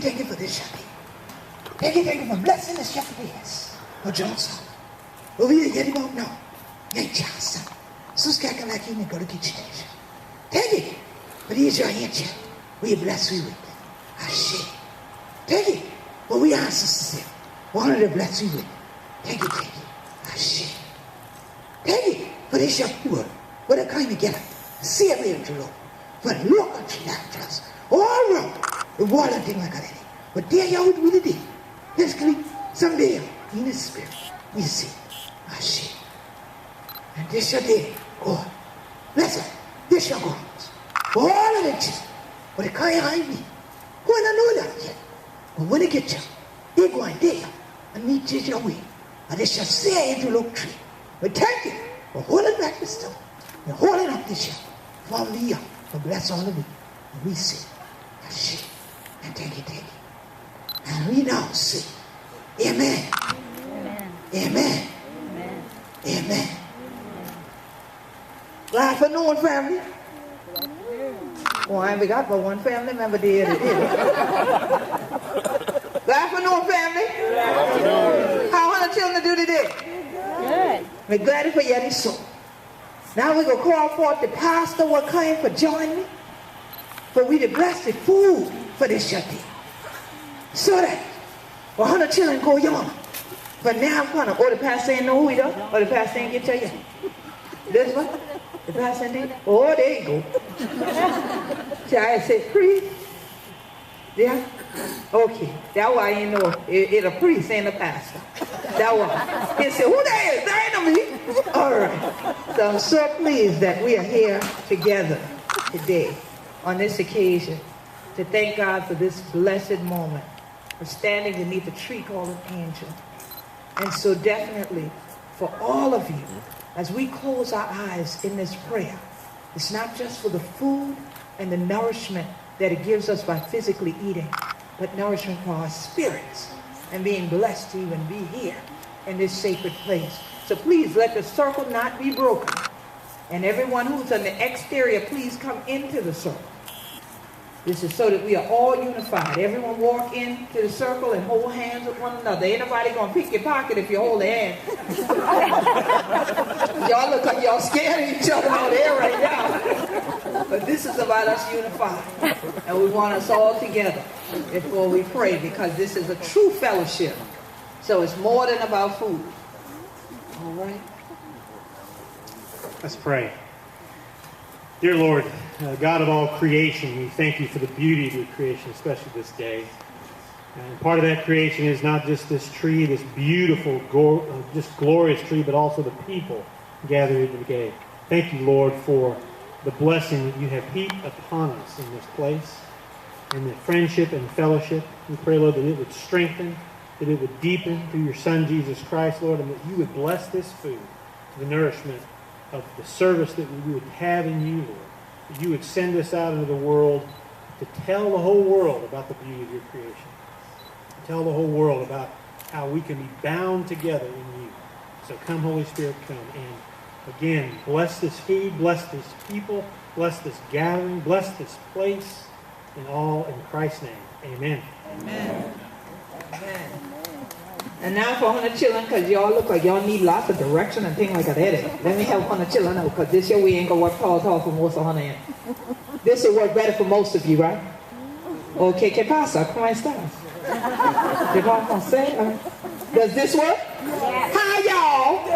Thank you for this shepherd. Thank you for blessing the shepherd is. For Johnson. Over here, get him out now. Yank Johnson. So scared like him and go to Geechee. Thank you. But here's your answer. We bless you with. I share. Thank you. But we answer sincere. Wanted to bless you with. Thank you. I share. Thank you for this shepherd word. What a kind together. See it with the Lord. But look at you now, trust. All wrong. The water thing like that. But there you would really did. Basically, someday in the spirit, we see. I see. And this your day, God. Listen, this your God. For all of the children, but they can't hide me. Who don't know that yet? But when they get you, they go in there and meet you your way. And they shall say into the oak tree. But thank you for holding back the stone and holding up this year. For me, for bless all of me. And we say, I see. And thank you. And we now say, Amen. Amen. Amen. Good afternoon, family. Oh, I ain't got but one family member there. Good afternoon, family. Good afternoon. How are the children do today? Good. We're glad for you so. Now we're going to call forth the pastor what came for joining me. For we to bless the food for this your day. So that 100 children go young. But now I'm going to, the pastor ain't know who he does, or the pastor ain't get to you. This one? The pastor ain't, there you go. See, I said, priest. Yeah? Okay. That's why you know it's a priest ain't a pastor. That why. He said, who that is? That ain't me. All right. So I'm so pleased that we are here together today on this occasion to thank God for this blessed moment of standing beneath the tree called an angel. And so definitely for all of you, as we close our eyes in this prayer, it's not just for the food and the nourishment that it gives us by physically eating, but nourishment for our spirits and being blessed to even be here in this sacred place. So please let the circle not be broken. And everyone who's on the exterior, please come into the circle. This is so that we are all unified. Everyone walk into the circle and hold hands with one another. Ain't nobody going to pick your pocket if you hold a hand. Y'all look like y'all scared of each other out there right now. But this is about us unified. And we want us all together before we pray, because this is a true fellowship. So it's more than about food. All right? Let's pray. Dear Lord, God of all creation, we thank you for the beauty of your creation, especially this day. And part of that creation is not just this tree, this beautiful, just glorious tree, but also the people gathered today. Thank you, Lord, for the blessing that you have heaped upon us in this place, and the friendship and fellowship. We pray, Lord, that it would strengthen, that it would deepen through your Son, Jesus Christ, Lord, and that you would bless this food to the nourishment of the service that we would have in you, Lord. That you would send us out into the world to tell the whole world about the beauty of your creation. To tell the whole world about how we can be bound together in you. So come, Holy Spirit, come. And again, bless this food, bless this people, bless this gathering, bless this place, and all in Christ's name. Amen. Amen. Amen. And now for Hunter children, because y'all look like y'all need lots of direction and things like that. Let me help Hunter children out, because this year we ain't going to work tall for most of Hunter in. This will work better for most of you, right? Okay, ¿qué pasa? ¿Cómo estás? Does this work? Yes. Hi, y'all.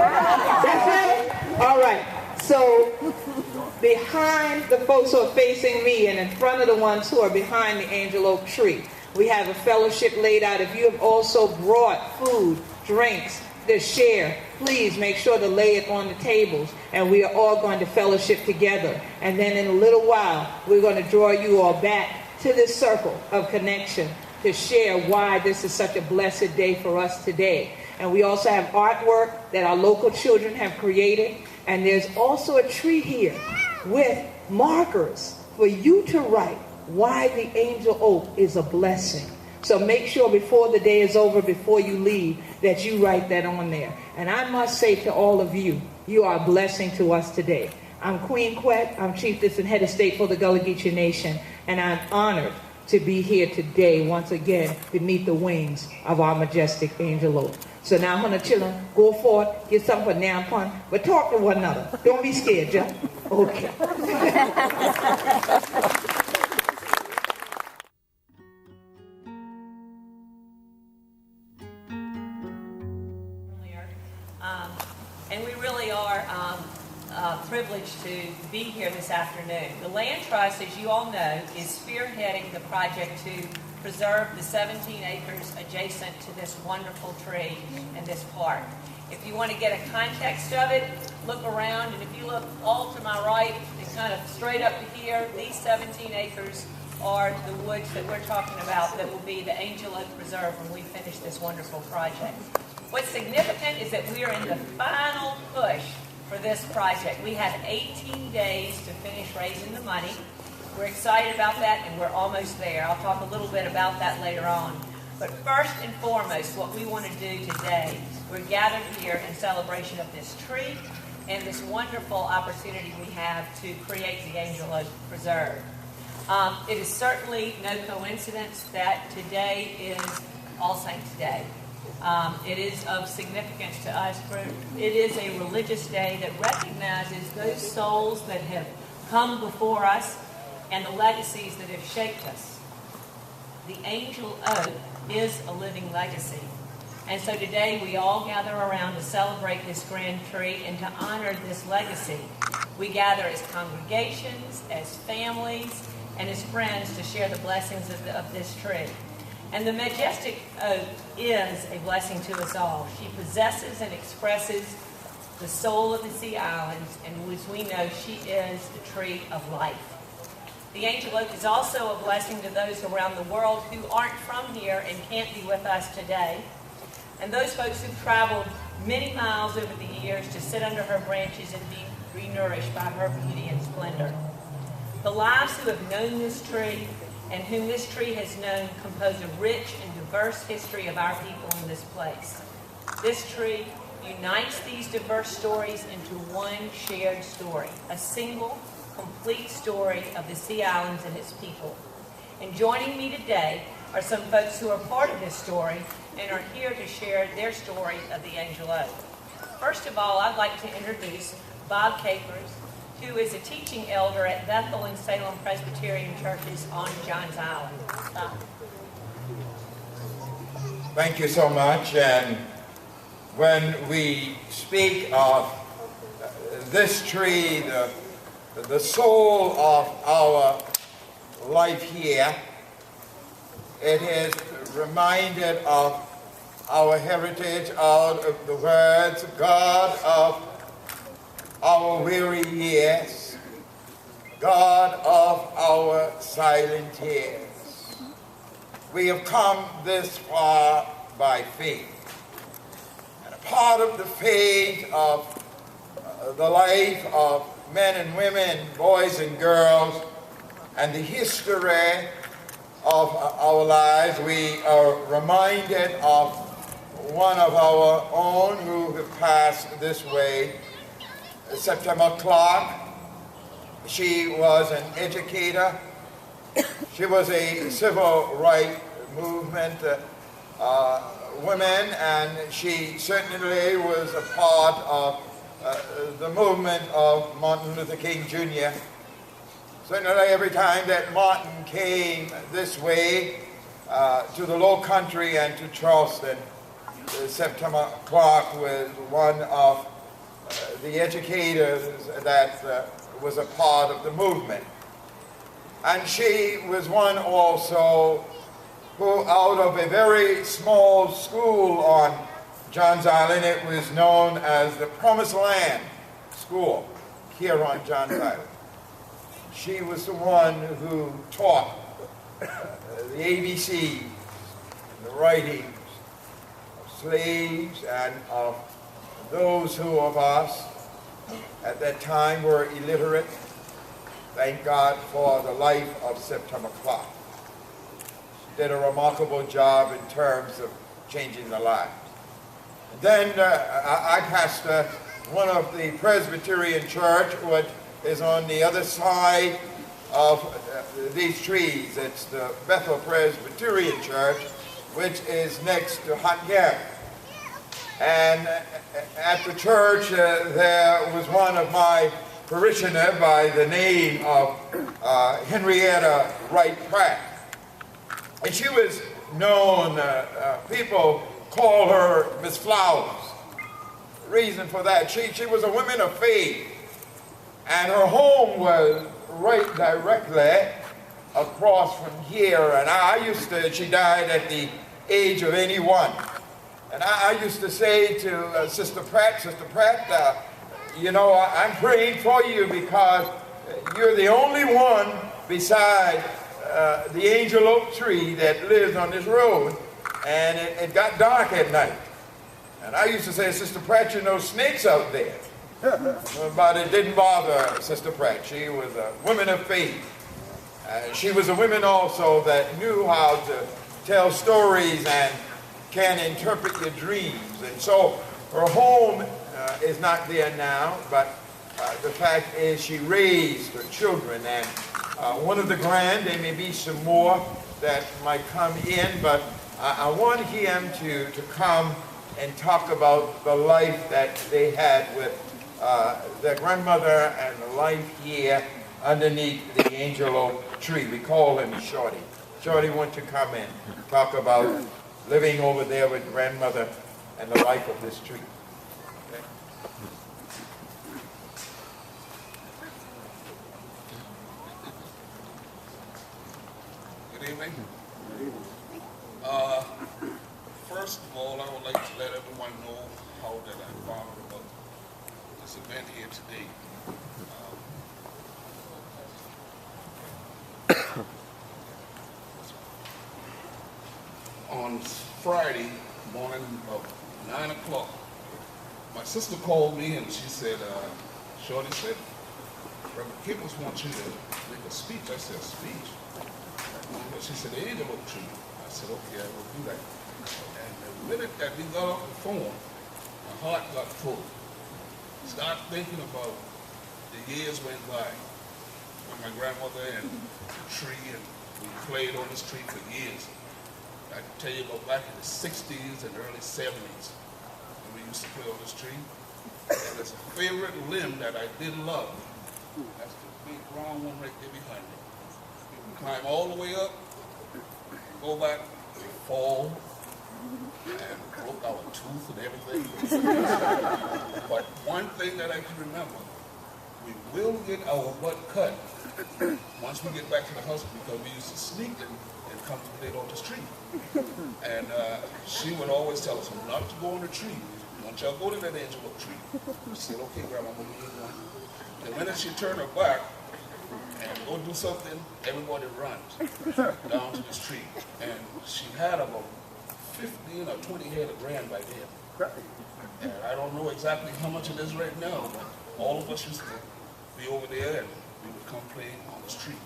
That's right? All right. So, behind the folks who are facing me and in front of the ones who are behind the angel oak tree, we have a fellowship laid out. If you have also brought food, drinks to share, please make sure to lay it on the tables, and we are all going to fellowship together. And then in a little while, we're going to draw you all back to this circle of connection to share why this is such a blessed day for us today. And we also have artwork that our local children have created. And there's also a tree here with markers for you to write why the angel oak is a blessing. So make sure before the day is over, before you leave, that you write that on there. And I must say to all of you, you are a blessing to us today. I'm Queen Quet. I'm Chiefess and Head of State for the Gullah Geechee Nation. And I'm honored to be here today, once again, beneath the wings of our majestic angel oak. So now I'm going to chill and go forward, get something for Nampon, but talk to one another. Don't be scared, Joe. Okay. And we really are privileged to be here this afternoon. The Land Trust, as you all know, is spearheading the project to preserve the 17 acres adjacent to this wonderful tree and this park. If you want to get a context of it, look around, and if you look all to my right and kind of straight up to here, these 17 acres are the woods that we're talking about that will be the Angel Oak Preserve when we finish this wonderful project. What's significant is that we are in the final push for this project. We have 18 days to finish raising the money. We're excited about that, and we're almost there. I'll talk a little bit about that later on. But first and foremost, what we want to do today, we're gathered here in celebration of this tree and this wonderful opportunity we have to create the Angel Oak Preserve. It is certainly no coincidence that today is All Saints' Day. It is of significance to us, for it is a religious day that recognizes those souls that have come before us and the legacies that have shaped us. The Angel Oak is a living legacy. And so today we all gather around to celebrate this grand tree and to honor this legacy. We gather as congregations, as families, and as friends to share the blessings of this tree. And the majestic oak is a blessing to us all. She possesses and expresses the soul of the Sea Islands, and as we know, she is the tree of life. The Angel Oak is also a blessing to those around the world who aren't from here and can't be with us today, and those folks who've traveled many miles over the years to sit under her branches and be re-nourished by her beauty and splendor. The lives who have known this tree and whom this tree has known compose a rich and diverse history of our people in this place. This tree unites these diverse stories into one shared story, a single, complete story of the Sea Islands and its people. And joining me today are some folks who are part of this story and are here to share their story of the Angel Oak. First of all, I'd like to introduce Bob Capers, who is a teaching elder at Bethel and Salem Presbyterian Churches on Johns Island. Bob. Thank you so much. And when we speak of this tree, the soul of our life here, it is reminded of our heritage out of the words, God of our weary years, God of our silent tears. We have come this far by faith. And a part of the faith of the life of men and women, boys and girls, and the history of our lives, we are reminded of one of our own who have passed this way, September Clark. She was an educator. She was a civil rights movement woman, and she certainly was a part of the movement of Martin Luther King Jr. Certainly every time that Martin came this way to the Low Country and to Charleston, September Clark was one of the educators that was a part of the movement. And she was one also who, out of a very small school on Johns Island, it was known as the Promised Land School here on Johns Island. She was the one who taught the ABCs, the writings of slaves and of those who of us at that time were illiterate. Thank God for the life of September Clark. She did a remarkable job in terms of changing the lives. Then I pastor one of the Presbyterian church, which is on the other side of these trees. It's the Bethel Presbyterian Church, which is next to Hot Gap. And at the church, there was one of my parishioners by the name of Henrietta Wright Pratt. And she was known, people call her Miss Flowers. The reason for that, she was a woman of faith. And her home was right directly across from here. And she died at the age of 81. And I used to say to Sister Pratt, you know, I'm praying for you because you're the only one beside the angel oak tree that lives on this road. And it got dark at night. And I used to say, Sister Pratt, you know, snakes out there. But it didn't bother Sister Pratt. She was a woman of faith. She was a woman also that knew how to tell stories and can interpret your dreams. And so her home is not there now, but the fact is she raised her children. And one of the grand, there may be some more that might come in, but I want him to come and talk about the life that they had with their grandmother and the life here underneath the angel oak tree. We call him Shorty. Shorty wants to come and talk about living over there with grandmother and the life of this tree. Okay. Good evening. First of all, I would like to let everyone know how that I found about this event here today. On Friday morning about 9 o'clock, my sister called me and she said, Shorty said, Reverend Kippers wants you to make a speech. I said, a speech? She said, the angel oak tree. I said, okay, I will do that. And the minute that we got off the phone, my heart got full. Start thinking about the years went by with my grandmother and the tree, and we played on this tree for years. I can tell you about back in the 60s and early 70s when we used to play on this tree. And there's a favorite limb that I did love. That's the big round one right there behind me. You can climb all the way up, go back, fall, and broke our tooth and everything. But one thing that I can remember, we will get our butt cut once we get back to the house because we used to sneak and come to play on the tree. And she would always tell us not to go on the tree. want y'all go to that angel oak tree. She said, okay, Grandma, I'm going to get one. The minute she turned her back and go do something, everybody runs down to this tree. And she had about 15 or 20 head of grand by then. And I don't know exactly how much it is right now, but all of us used to be over there and we would come play on this tree.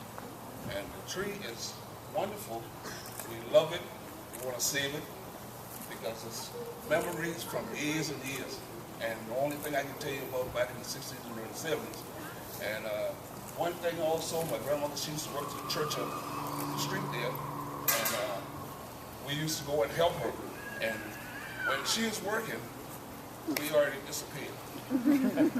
And the tree is wonderful. We love it. We want to save it because it's memories from years and years. And the only thing I can tell you about back in the 60s and early 70s. And one thing also, my grandmother, she used to work at the church up the street there. And we used to go and help her. And when she was working, we already disappeared.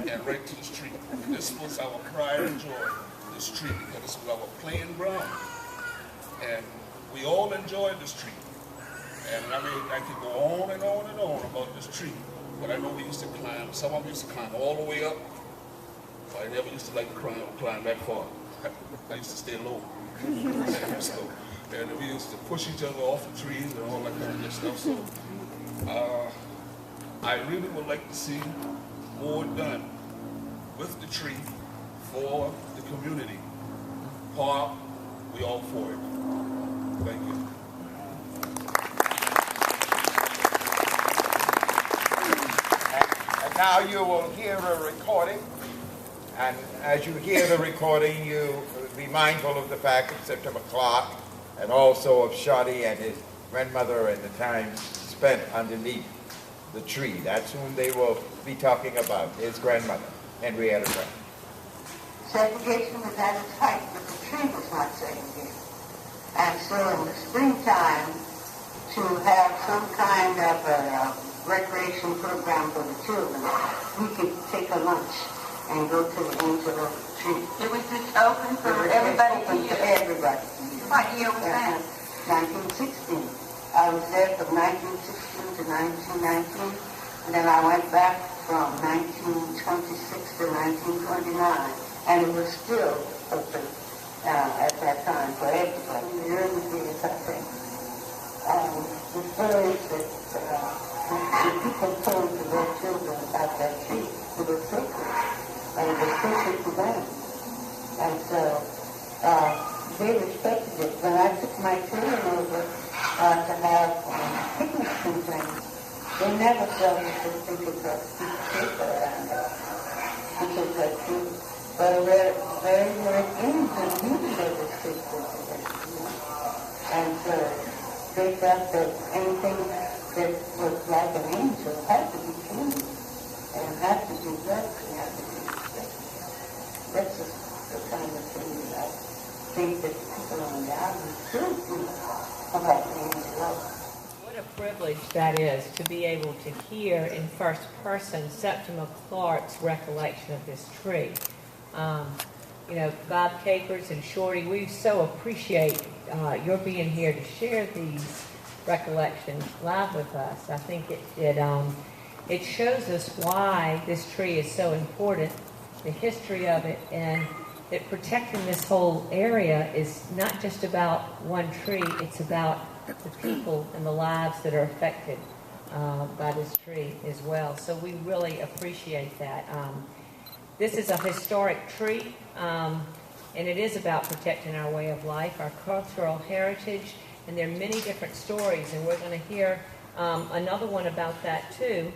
And right to this tree. And this was our pride and joy, this tree, because this was our playing ground. And we all enjoyed this tree. And I mean, I could go on and on and on about this tree. But I know we used to climb, some of them used to climb all the way up. I never used to like to climb that far. I used to stay low. And we used to push each other off the trees and all that kind of good stuff. So I really would like to see more done with the tree for the community. Park, we all for it. Thank you. And now you will hear a recording. And as you hear the recording, you be mindful of the fact of September Clark and also of Shoddy and his grandmother and the time spent underneath the tree. That's whom they will be talking about, his grandmother, Henrietta Brown. Segregation was at its height, but the tree was not segregated. And so in the springtime, to have some kind of a recreation program for the children, we could take a lunch and go to the Angel Oak tree. It was just open for everybody to use. Everybody. What year was that? 1916. I was there from 1916 to 1919, and then I went back from 1926 to 1929, and it was still open at that time for everybody. In the early years, I think. The stories that the people told to their children about that tree, it was sacred. And it was sacred to them. And so they respected it. When I took my children over to have picnics and things, they never felt that they could put a piece of paper and because that tree. But very word ends and meaning of the sacred to them. And so they felt that anything that was like an angel had to be clean and had to be blessed and had to be respected. That's just the kind of thing that I think that people on the island should do about the angel. What a privilege that is to be able to hear in first person Septima Clark's recollection of this tree. Bob Capers and Shorty, we so appreciate your being here to share these recollections live with us. I think it shows us why this tree is so important, the history of it, and that protecting this whole area is not just about one tree, it's about the people and the lives that are affected by this tree as well. So we really appreciate that. This is a historic tree, and it is about protecting our way of life, our cultural heritage, and there are many different stories, and we're going to hear another one about that too.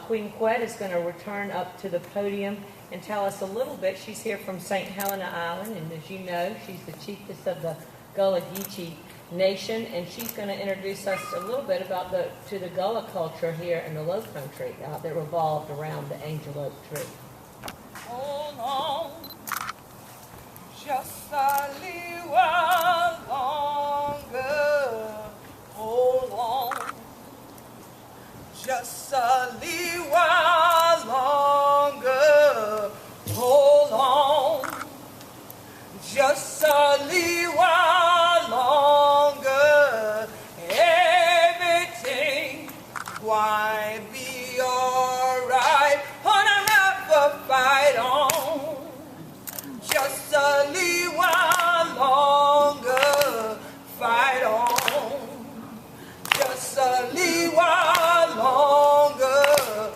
Queen Quet is going to return up to the podium and tell us a little bit. She's here from St. Helena Island, and as you know, she's the chiefess of the Gullah Geechee Nation, and she's going to introduce us a little bit about the Gullah culture here in the Low Country that revolved around the Angel Oak tree. Hold on, just a little while longer. Hold on, just a little while longer. Hold on, just a little while longer. Everything why be alright. On another fight on, just a little while longer. Fight on, just a little while longer.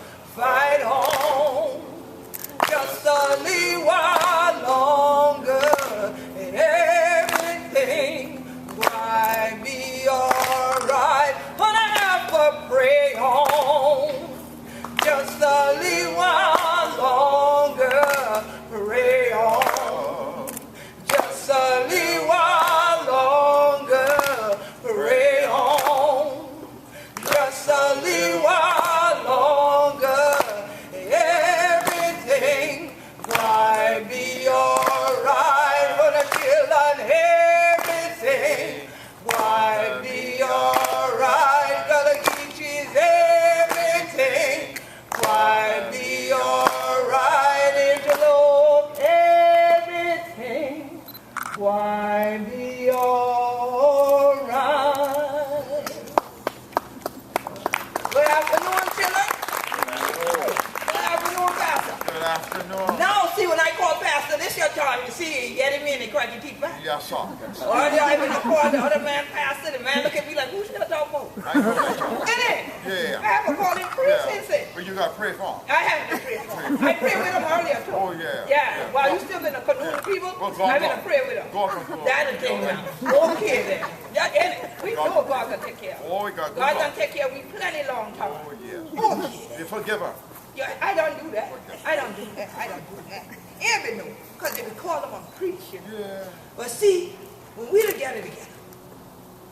afternoon. Now, see, when I call Pastor, this your time. You see, get him in and crack your teeth back. Yes, sir. Or I'm in the call the other man, Pastor, the man look at me like, who's gonna talk about? And then, Yeah. I have a call him priest, he said. But you got to pray for him. I have to pray for him. I prayed with him earlier, too. Oh, yeah. Yeah, while you still in the canoe with people, Well, go I'm on. going to pray with him. Go on. That's the thing now. Okay, then. Yeah, and we know God can take care of us. Oh, we got God can take care of me plenty long time. Oh, yeah. Okay. You forgive her. Yeah, I don't do that. I don't do that. I don't do that. Every know, because they would call them a preacher. Yeah. But see, when we together,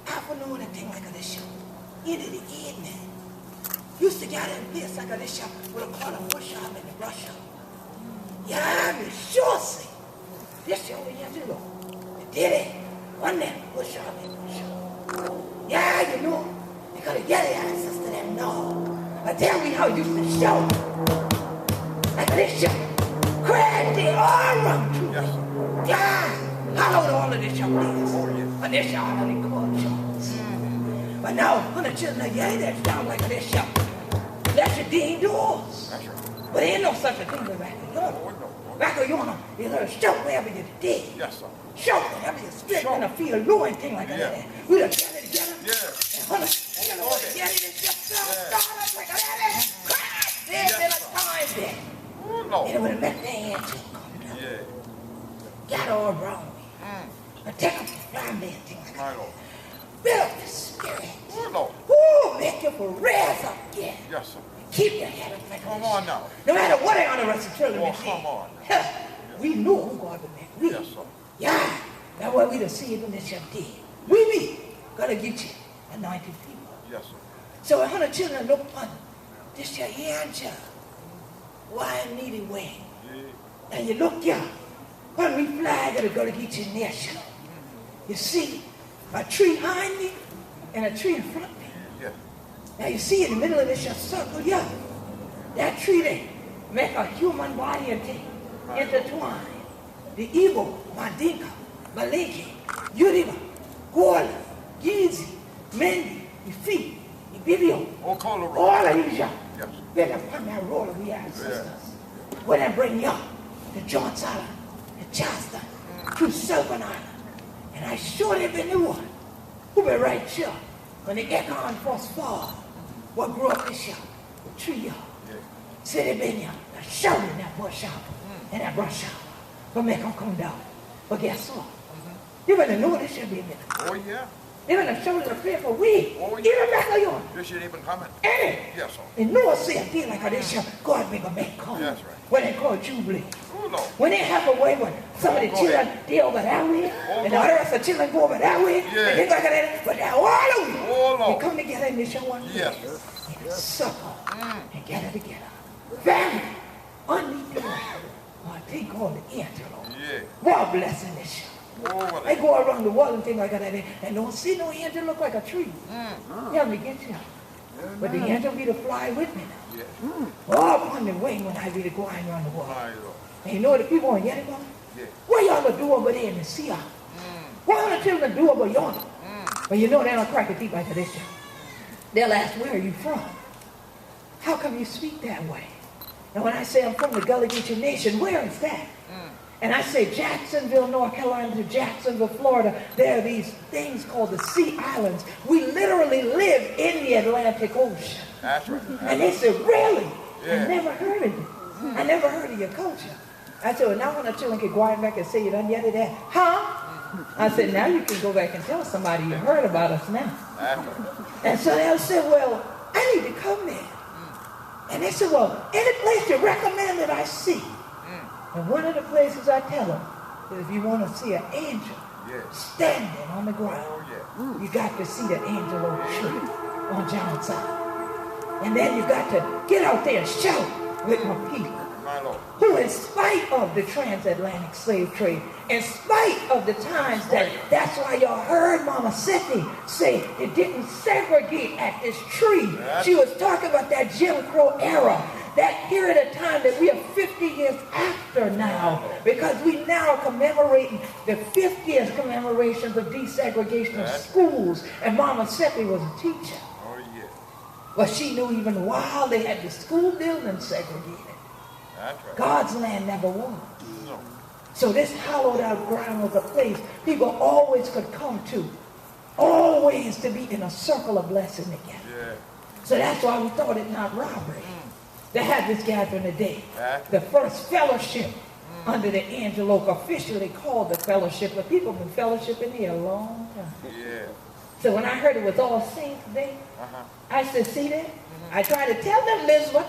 afternoon and thing like this show, into the evening, used to gather in place like this show with a call of worship and the brush up. Yeah, I be sure see. This show we have to go. They did it. One day, worship and brush up. Yeah, you know, they gotta get it, answers to them, no. But tell me how you used to show. Like this show. Crazy all around you. Yes, sir. Yeah. How old all of this show is? Oh, yeah. But this show only called shows. But now, when the children are yeah, that's down like this show. That's your ding doors. That's right. But there ain't no such a thing as Raccoon. Raccoon is a show wherever you did. Yes, sir. Show whenever you split in a field, low and thing like that. We done get it together. Yeah. And get it and just start up like that. Crash! There's been a time there. Oh, no. And it would have met their hands and come down. Yeah. Got all around me. And take up the flying and thing like My that. Lord. Build up the spirit. Oh, no. Woo! Make you for raise up again. Yes, sir. Keep your head up like Come this. on now. No matter what they on the rest of the children. Oh, come on. We know who God will make. We. Yes, sir. Yeah. That's why we done see it in this young day. We gotta get you anointed people. Yes, sir. So 100 children look on this your angel. Wide needy way. Yeah. And you look here. When we fly, gotta go to get you Nayshun. You see a tree behind me and a tree in front of me. Yeah. Now you see in the middle of this your circle, yeah. That tree there make a human body and thing intertwined. The evil, Mandinka, Maliki, Yuriba, Gullah, Geechee, Mendi, Ifi, Ibibio, Oh, call the roll. all of these young. Yes. Then upon that roll we have sisters. When I bring you to John's Island, to Charleston, to Sylvan Island, and I surely been the one who be right here when the acorn first fall. What grew up this year, the tree here. City been here, the show in that bush out, and that brush out, but make them come down. But guess what? You better know this should be a minute. Oh, yeah. They better show the prayer for we. Oh, yeah. Even back of you. This shit even coming. And Yes, sir. and Noah said, feel like this year, God make a man come. That's right. When they call Jubilee. Oh, no. When they have a way when some of the Go children, ahead. they over that way, Oh, and go the other rest of the children go over that way, Yeah. and they go that, but they're all over. Oh, They no. come together in this show one Yes. and sucker and gather together. Family, unequal, or a thing called the antelope. Yeah. More blessing this show. Oh, what They go around the world and things like that, and don't see no angel look like a tree. Yeah, me get you. But the angel be to fly with me now. Yeah. All upon the wing when I be to go around the world. My Lord. And you know what the people want to get about? Yeah. What y'all gonna do over there in the sea? What are the children do over yonder? But you know they don't crack a deep like this. They'll ask, where are you from? How come you speak that way? And when I say I'm from the Gullah Geechee Nation, where is that? And I say Jacksonville, North Carolina to Jacksonville, Florida, there are these things called the Sea Islands. We literally live in the Atlantic Ocean. That's right. And they said, really? Yeah. I never heard of you. I never heard of your culture. I said, well, now when the children can go out back and say you done yet of that. Huh? I said, now you can go back and tell somebody you heard about us now. That's right. And so they'll say, well, I need to come there. And they said, well, any place you recommend that I see. And one of the places I tell them is if you want to see an angel standing on the ground, Oh, you got to see the angel on the tree on John's side. And then you got to get out there and shout with my people. My Lord. Who, in spite of the transatlantic slave trade, in spite of the times that's why y'all heard Mama Seti say it didn't segregate at this tree. She was talking about that Jim Crow era, that period of time that we are 50 years after now, because we now are commemorating the 50th commemorations of desegregation of schools, and Mama Seti was a teacher. Oh, yeah. But she knew even while they had the school building segregated, That's right. God's land never was. No. So this hollowed out ground was a place people always could come to. Always to be in a circle of blessing together. Yeah. So that's why we thought it not robbery to have this gathering today. Exactly. The first fellowship under the angel oak, officially called the fellowship, but people have been fellowshipping here a long time. Yeah. So when I heard it was all saints day, I said, see that? I tried to tell them, Elizabeth,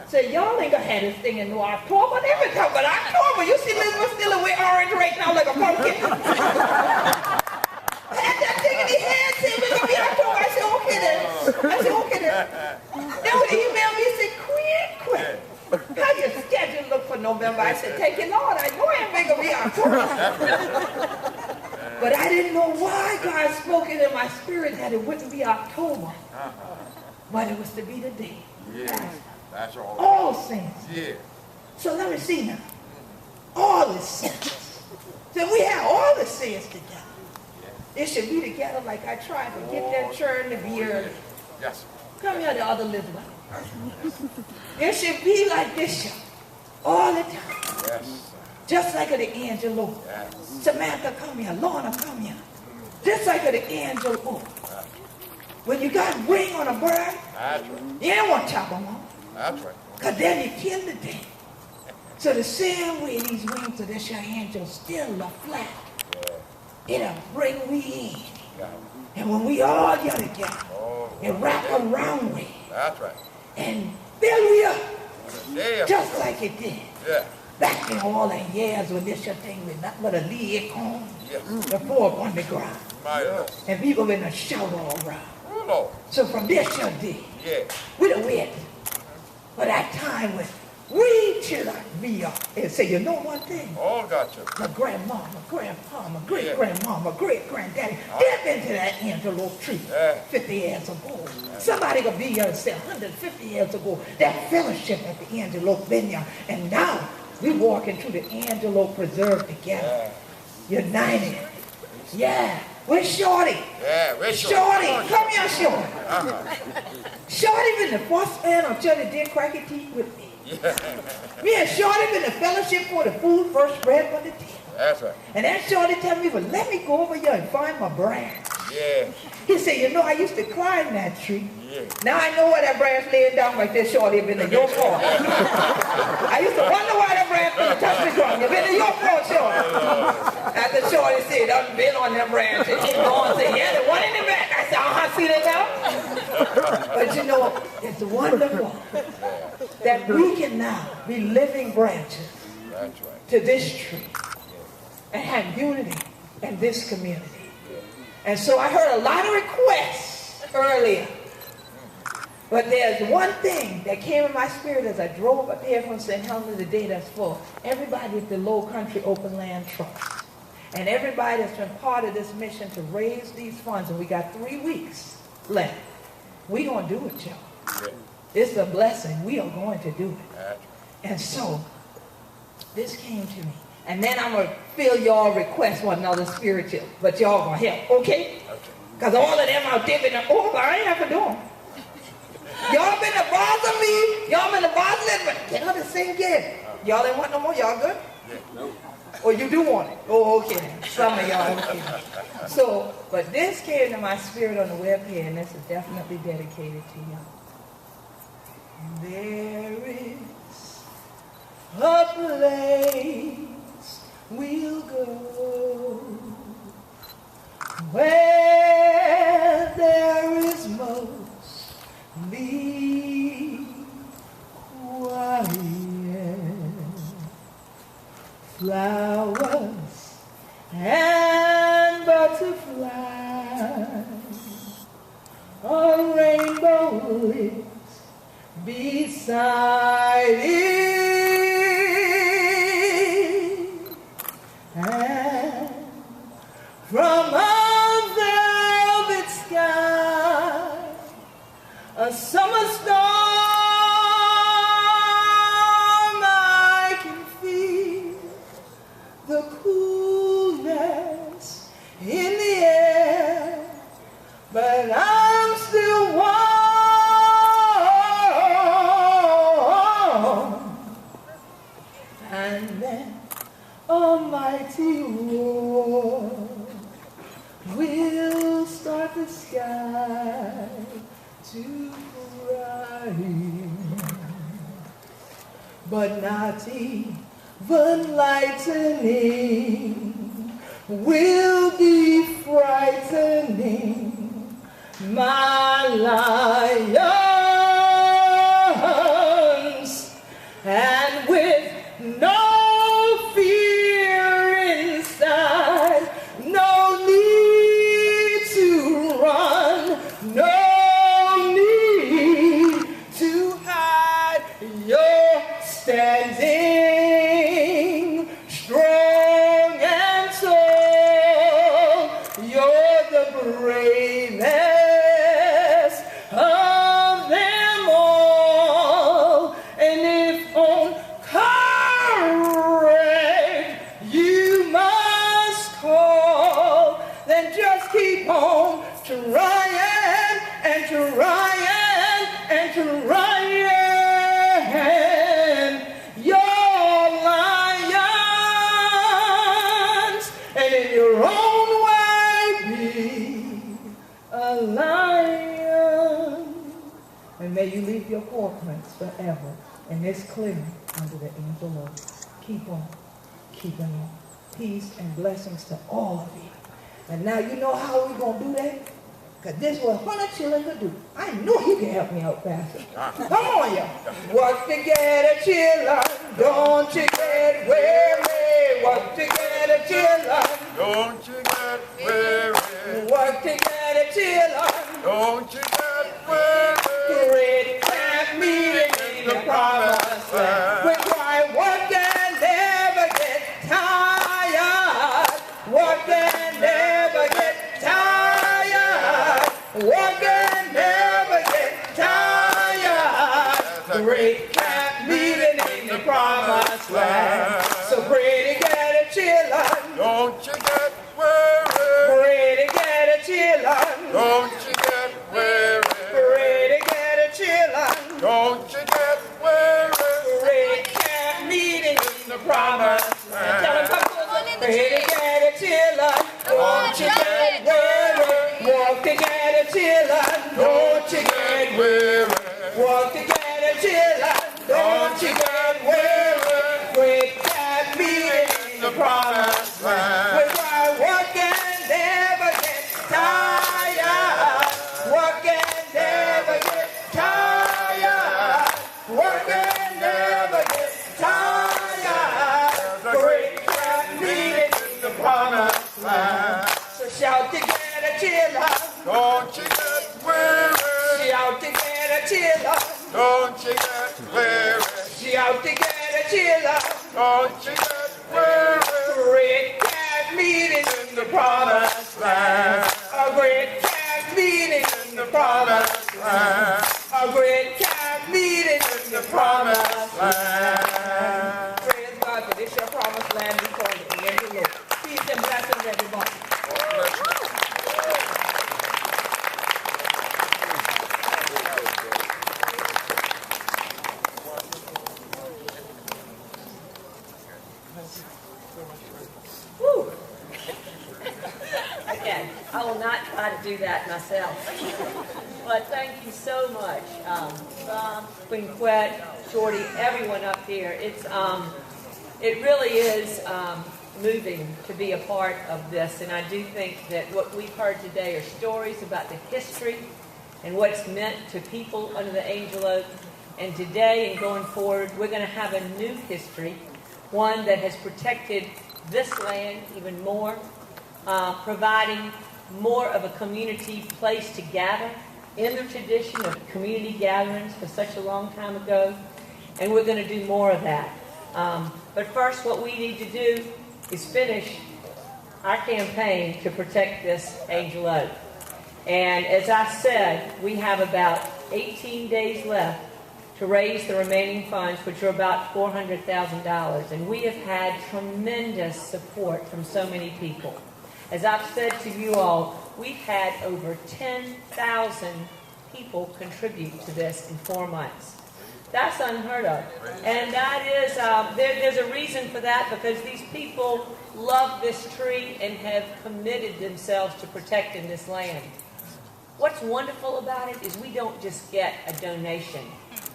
said, y'all ain't gonna have this thing in no October. They been talking about October. You see Elizabeth still away orange right now like a pumpkin. Had that thing in his hand, said, we're gonna be October. I said, okay then. They would email me and say, quit. How your schedule look for November? I said, thank you, Lord. I know it ain't gonna be October. But I didn't know why God spoke it in my spirit that it wouldn't be October. But it was to be the day. Yeah. That's all. All saints. Yeah. So let me see now. All the saints. So we have all the saints together. It should be together like I tried to get that churn to be early. Yes. Come here, the other Elizabeth. It should be like this, y'all. All the time. Yes. Just like the angel. Yes. Samantha, come here. Lorna, come here. Just like the angel. When you got wing on a bird, That's right. you don't want to chop them off. That's right. Because then you kill the thing. So the same way these wings of this your angel still are flat. It'll bring we in. And when we all get together, it wrap around we. That's right. And fill we up. Yeah. Just like it did. Yeah. Back in all the years when this your thing with not but a lead on. Yes. The fork on the ground. My Lord. And people been a shout all around. Oh, Lord. So from this your day, Yeah. we done wait for that time when we children be up and say, you know one thing? All got you. My grandma, my grandpa, my great-grandma, my great-granddaddy, they've been to that antelope tree 50 years ago. Somebody could be here and say 150 years ago, that fellowship at the antelope vineyard. And now we walking through the antelope preserve together, united. Yeah. Where's Shorty? Yeah, where's Shorty? Come here, Shorty. Shorty been the first man on Church that did cracky teeth with me. Me and Shorty been the fellowship for the food first bread for the tea. That's right. And that Shorty tell me, well, let me go over here and find my branch. Yeah. He said, you know, I used to climb that tree. Yeah. Now I know why that branch laying down like this, Shorty, been in your fault. I used to wonder why that branch didn't touch the ground. You've been in your fault, Shorty. After Shorty said, I've been on that branch. And he go and say, yeah, the one in the back. I said, see that now? But you know, it's wonderful that we can now be living branches That's right. to this tree and have unity in this community. And so I heard a lot of requests earlier. But there's one thing that came in my spirit as I drove up here from St. Helena the day that's for everybody at the Low Country Open Land Trust. And everybody that's been part of this mission to raise these funds. And we got 3 weeks left. We're going to do it, y'all. Yeah. It's a blessing. We are going to do it. That's right. And so, this came to me. And then I'm going to fill y'all requests one another spiritual. But y'all going to help, okay? Because all of them out there been, oh, I ain't have to do them. Y'all been the boss of me. Y'all been the boss of it. But get on the same game. Y'all ain't want no more. Y'all good? Yeah. No. Or you do want it? Oh, okay then. Some of y'all, okay. So, but this came to my spirit on the web here, and this is definitely dedicated to y'all. There is a place we'll go where there is mostly quiet, flowers and butterflies, on rainbow lips beside it, and from a velvet sky, a summer storm, I can feel the coolness in the air, but I'm still warm and then a mighty roar will start the sky to cry. But not even lightning will be frightening my lions, and with no fear inside, no need to run, no need to hide. You're standing strong and tall. You're the bravest of them all. And if on courage you must call, then just keep on trying and trying and trying. You're lions, and in your own way be a lion. And may you leave your footprints forever in this clearing under the angel Lord. Keep on keeping on. Peace and blessings to all of you. And now you know how we're going to do that? Because this is what 100 children could do. I know you can help me out, Pastor. Come on, y'all. Work together, children. Don't you get weary. Work together, children. Don't you get weary. Work together, children. Don't you get weary. Great camp meeting in the promised land. We cry, work and never get tired. Work and never get tired. Work and never get tired. Great camp meeting in the promised land. So pray together, children. Don't you get weary. Pray together, children. Don't you get weary. Pray together, children. Don't you get weary. Great camp meeting in the promised land. Tell them, come closer. Pray together, children. Don't you get weary. Walk together, children. Don't you get weary. Walk together, children. Don't you get weary. Great camp meeting in the promised land. We cry, work and never get tired. Work and never get tired. Work and never get tired. Great camp meeting in the promised land. So shout together, children. Don't you get weary. Shout together, children. Don't you get weary. Shout together, children. Don't you get weary. Great camp meeting in the promised land. A great camp meeting in the promised land. A great camp meeting in the promised land. Praise God that it's your promised land we call it. In the Lord. Peace and blessings, everybody. Woo. Okay, I will not try to do that myself. But thank you so much, Bob, Queen Quet, Shorty, everyone up here. It really is moving to be a part of this, and I do think that what we've heard today are stories about the history and what's meant to people under the angel oak. And today and going forward, we're going to have a new history, one that has protected this land even more, providing more of a community place to gather in the tradition of community gatherings for such a long time ago. And we're going to do more of that. But first, what we need to do is finish our campaign to protect this angel oak. And as I said, we have about 18 days left to raise the remaining funds, which are about $400,000. And we have had tremendous support from so many people. As I've said to you all, we've had over 10,000 people contribute to this in 4 months. That's unheard of. And that is, there's a reason for that, because these people love this tree and have committed themselves to protecting this land. What's wonderful about it is we don't just get a donation.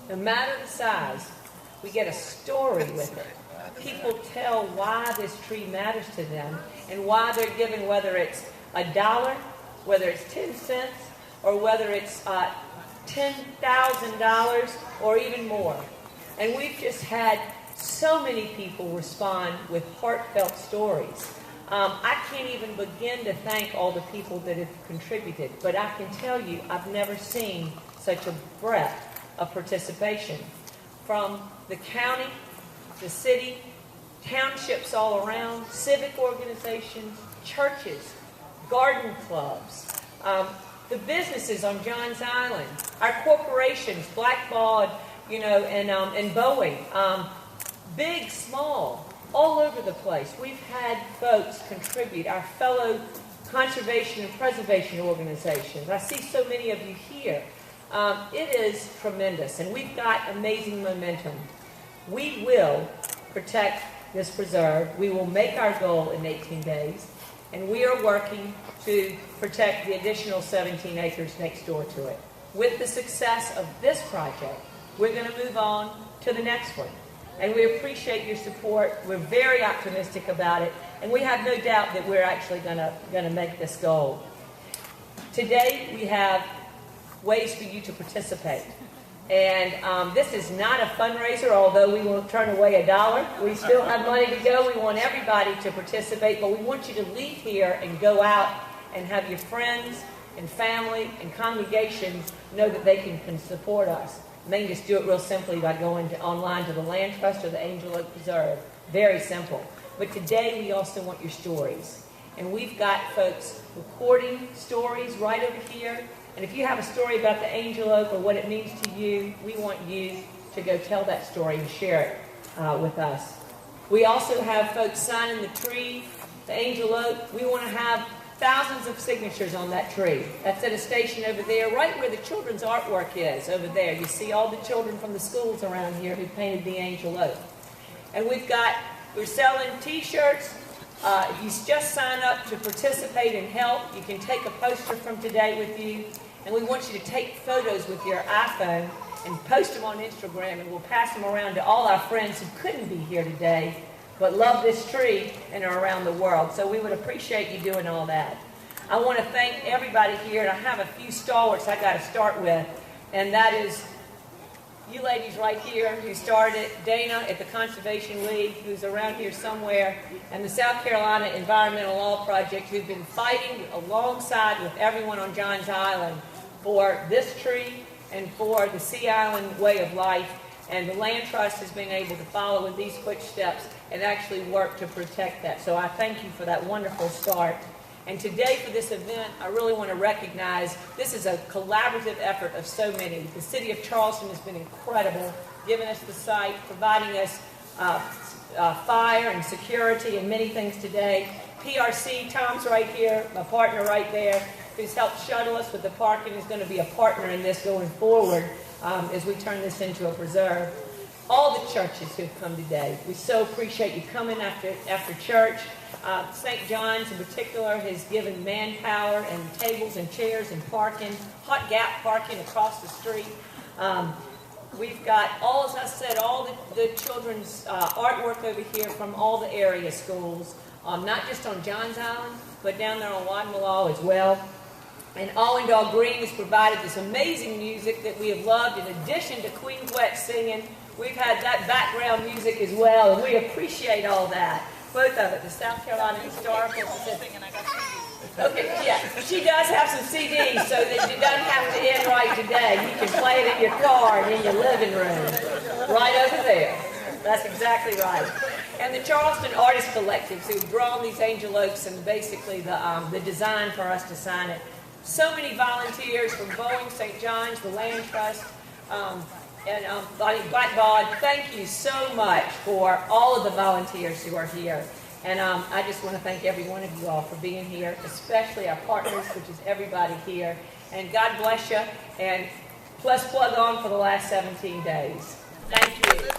No matter the size, we get a story with it. People tell why this tree matters to them and why they're giving, whether it's $1, whether it's 10 cents, or whether it's $10,000 or even more. And we've just had so many people respond with heartfelt stories. I can't even begin to thank all the people that have contributed, but I can tell you I've never seen such a breadth of participation from the county, the city, townships all around, civic organizations, churches, garden clubs, the businesses on Johns Island, our corporations, Blackbaud, and Boeing, big, small, all over the place. We've had folks contribute, our fellow conservation and preservation organizations. I see so many of you here. It is tremendous, and we've got amazing momentum. We will protect this preserve. We will make our goal in 18 days, and we are working to protect the additional 17 acres next door to it. With the success of this project, we're going to move on to the next one. And we appreciate your support. We're very optimistic about it, and we have no doubt that we're actually going to make this goal. Today, we have ways for you to participate. And this is not a fundraiser, although we will turn away $1. We still have money to go. We want everybody to participate, but we want you to leave here and go out and have your friends and family and congregations know that they can support us. And they can just do it real simply by going online to the Land Trust or the Angel Oak Preserve. Very simple. But today we also want your stories. And we've got folks recording stories right over here. And if you have a story about the Angel Oak or what it means to you, we want you to go tell that story and share it with us. We also have folks signing the tree, the Angel Oak. We want to have thousands of signatures on that tree. That's at a station over there, right where the children's artwork is, over there. You see all the children from the schools around here who painted the Angel Oak. And we're selling T-shirts. If you just sign up to participate and help, you can take a poster from today with you. And we want you to take photos with your iPhone and post them on Instagram, and we'll pass them around to all our friends who couldn't be here today but love this tree and are around the world. So we would appreciate you doing all that. I want to thank everybody here, and I have a few stalwarts I got to start with, and that is you ladies right here who started, Dana at the Conservation League, who's around here somewhere, and the South Carolina Environmental Law Project, who've been fighting alongside with everyone on Johns Island for this tree and for the Sea Island way of life. And the Land Trust has been able to follow in these footsteps and actually work to protect that. So I thank you for that wonderful start. And today for this event, I really want to recognize this is a collaborative effort of so many. The City of Charleston has been incredible, giving us the site, providing us fire and security and many things today. PRC, Tom's right here, my partner right there, who's helped shuttle us with the park and is going to be a partner in this going forward as we turn this into a preserve. All the churches who've come today, we so appreciate you coming after church. St. John's in particular has given manpower and tables and chairs and parking, hot gap parking across the street. We've got all, as I said, all the children's artwork over here from all the area schools, not just on Johns Island, but down there on Wadmalaw as well. And Allendale Green has provided this amazing music that we have loved. In addition to Queen Wet singing, we've had that background music as well, and we appreciate all that. Both of it, the South Carolina Historical Society. Okay, yeah, she does have some CDs, so that it doesn't have to end right today. You can play it in your car and in your living room, right over there. That's exactly right. And the Charleston Artist Collectives who've drawn these Angel Oaks and basically the design for us to sign it. So many volunteers from Boeing, St. John's, the Land Trust, and Blackbaud. Thank you so much for all of the volunteers who are here. And I just want to thank every one of you all for being here, especially our partners, which is everybody here. And God bless you. And Let's plug on for the last 17 days. Thank you.